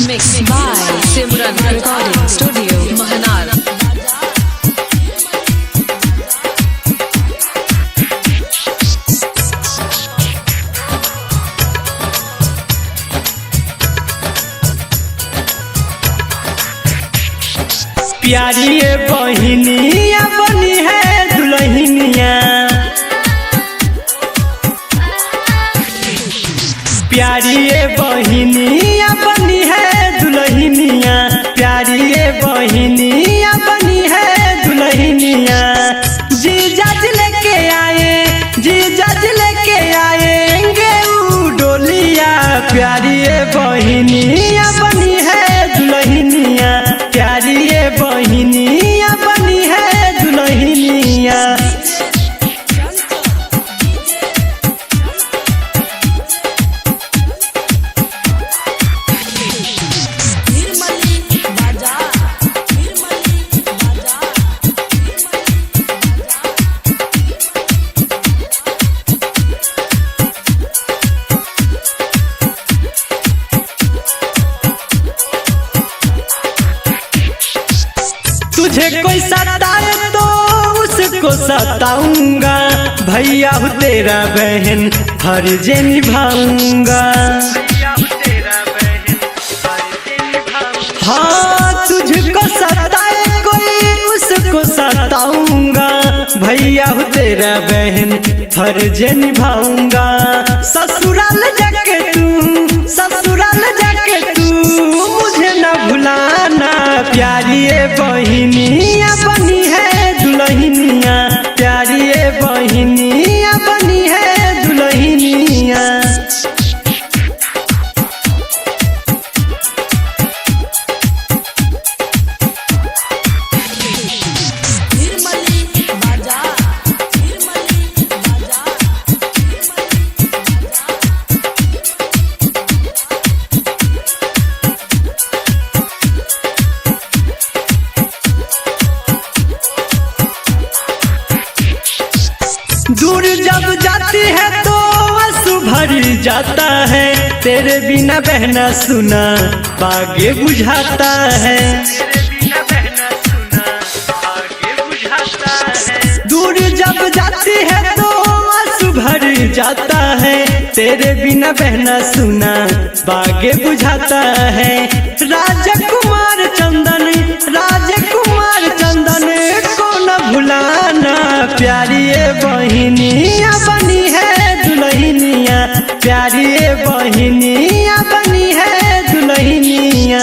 Mixed by Simran Recording Studio, Mahanar. प्यारी ये बहिनिया बनी है दुल्हनिया, प्यारी ये बहिनिया बनी है दुल्हनिया, प्यारी ये बहिनिया बनी है दुल्हनिया। जीजाज लेके आए, जीजाज लेके आएंगे ऊ डोलिया, प्यारी ये बहिनिया बनी है दुल्हनिया, प्यारी ये बहिनिया बनी है दुल्हनिया। तुझे कोई सताए तो उसको सताऊंगा, भैया हूँ तेरा बहन फर्ज निभाऊंगा। हाँ तुझको सताए कोई उसको सताऊंगा, भैया हूँ तेरा बहन फर्ज निभाऊंगा। ससुराल जाके तू, ससुराल जाके तू मुझे न भुलाना, प्यारी ये बहिनिया बनी है दुल्हनिया, प्यारी ये बहिनिया बनी है दुल्हनिया। दूर जब जाती है तो आंसू भर जाता है, तेरे बिना बहना सुना बागे बुझाता है। दूर जब जाती है तो आंसू भर जाता है, तेरे बिना बहना सुना बागे बुझाता है। राजकुमार चंदन, राजकुमार चंदन को न भुलाना, प्यारी ये बहिनिया बनी है दुल्हनिया, प्यारी ये बहिनिया बनी है दुल्हनिया।